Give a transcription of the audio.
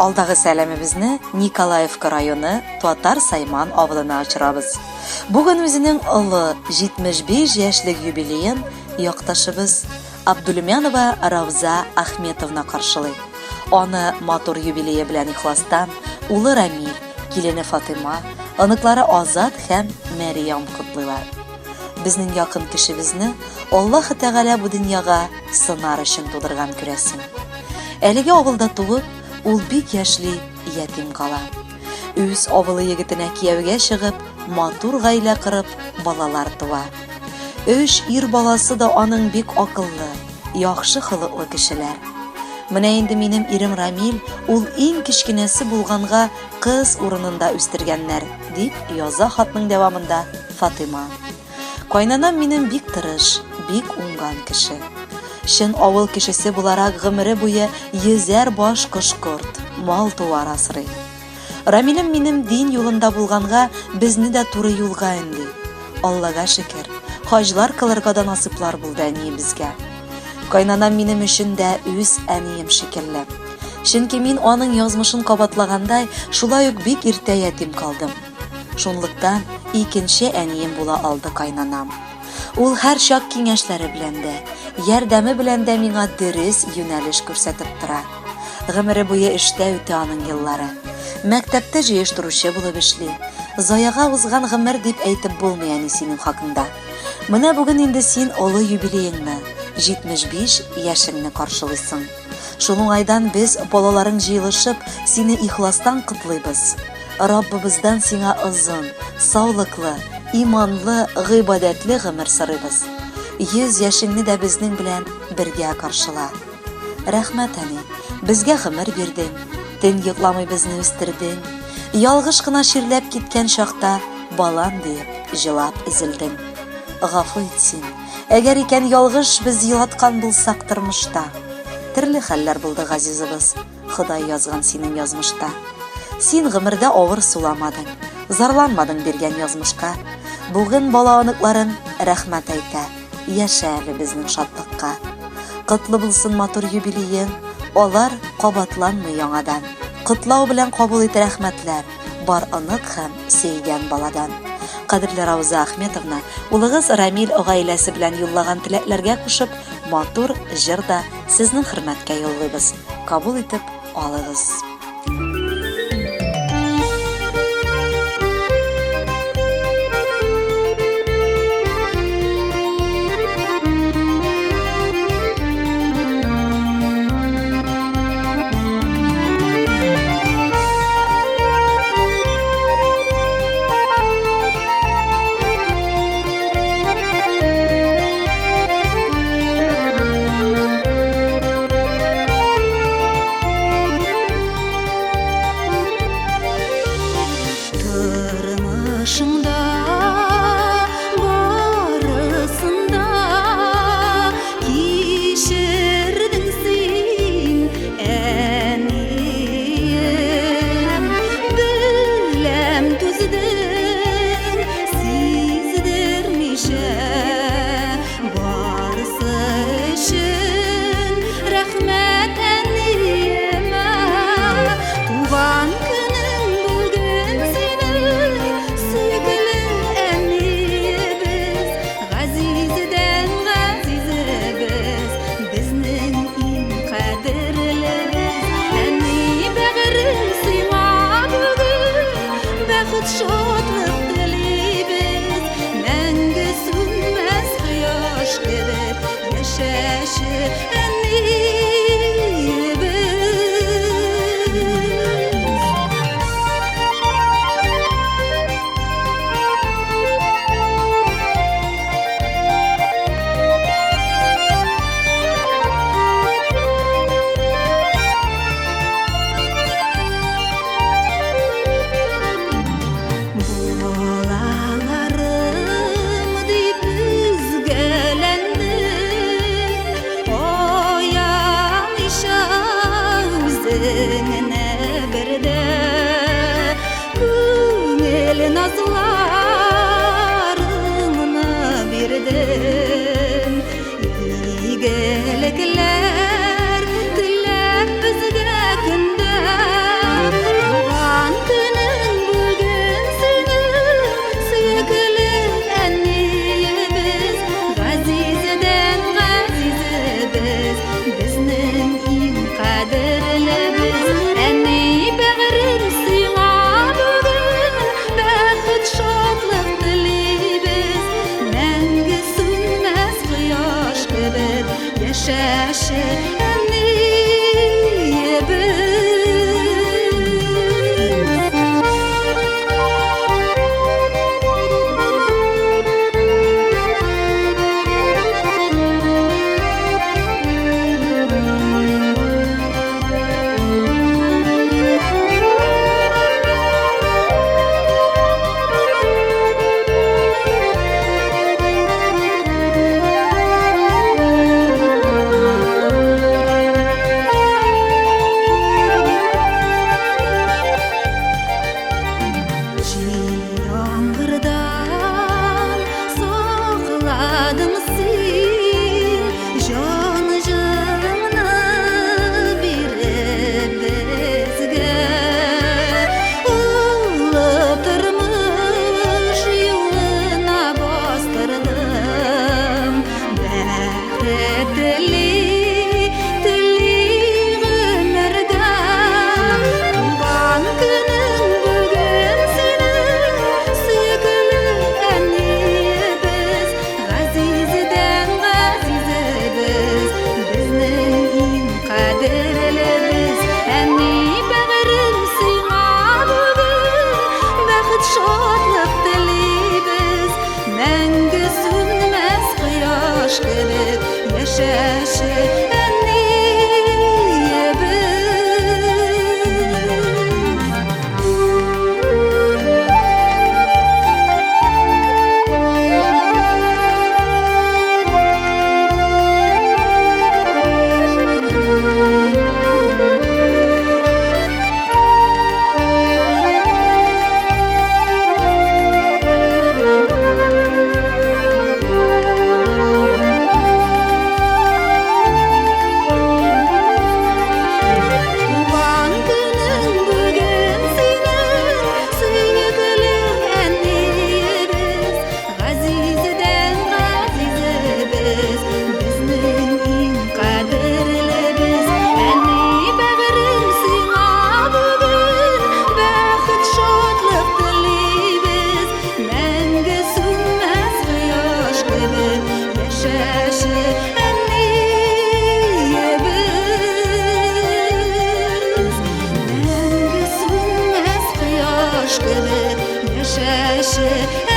Алдагы сәламебезне Николаевка районы Туатар Сайман авылына ачырабыз. Бүген үзенең олы 75 яшьлек юбилеен якташыбыз Абдулмянова Равза Ахметовна каршылый. Аны матур юбилее белән ихластан улы Рамил, килене Фатыма, аныклары Азат һәм Мәрьям котлыйлар. Безнең якын кешебезне Аллаһ Тәгалә бу дөньяга сынар өчен тудырган күрәсең. Әлеге авылда туып, ул бик яшьли ятим кала. Үз авылы егетенә кияүгә чыгып, матур гаилә кырып, балалар туа. 3 ир баласы да аның бик акыллы, яхшы хылыклы кешеләр. Менә инде минем ирем Рамил, ул иң кичкенәсе булганга кыз урынында үстергәннәр, дип яза хатның дәвамында Фатыма. Кайнанам минем бик тырыш, бик уңган кеше. Шын авыл кешесе буларак гомере буе 100 баш кош-корт, мал туар асрый. Рамилем минем дин юлында булганга безне дә туры юлга инде. Аллага шөкер, хаҗлар кылырга да насыплар булды әни безгә. Кайнанам минем өчен дә үз әнием шикелле. Чөнки мин аның язмышын кабатлагандай, шулай ук бик иртә ятим калдым. Шунлыктан икенче әнием була алды кайнанам. Ул һәр чак киңәшләре белән дә, ярдәме белән дә миңа дөрес юнәлеш күрсәтеп тора. Гомере буе эштә үтә аның еллары. Мәктәптә җыештыручы булып эшли. Заяга узган гомер дип әйтеп булмый әни синең хакында. Менә бүген инде син олы юбилееңне, 75 яшеңне каршылыйсың. Шул уңайдан без балаларың җыелышып, сине ихластан котлыйбыз. Раббыбыздан сиңа озын, саулыклы, иманлы, гыйбадәтле гомер сорыйбыз. 100 яшеңне дә безнең белән бергә каршыла. Рәхмәт әни, безгә гомер бирдең, төн йокламый безне үстердең. Ялгыш кына ширләп киткән чакта балам дип җылап изелдең. Гафу ит син, әгәр икән ялгыш без елаткан булсак тормышта. Төрле хәлләр булды газизыбыз, Ходай язган синең язмышта. Син гомердә авыр суламадың, зарланмадың биргән язмышка. Бүген бала аныкларын рәхмәт әйтә, яшә әле безнең шатлыкка. Котлы булсын матур юбилеең, алар кабатланмый яңадан. Котлау белән кабул ит рәхмәтләр, бар анык һәм сөйгән баладан. Кадерле Равза Ахметовна, улыгыз Рамил гаиләсе белән юллаган теләкләргә кушып, матур җыр да сезнең хөрмәткә юллыйбыз. Кабул итеп алыгыз. Игелекләр теләп безгә көндә Yağmurdan soğuladın sen, canını verip bizge. Ilıtırmış yoluna bastırdım, bäxetli şadlık dileybiz, мәңгі sönmez kıyaş gibi yaşaşı yaşaşı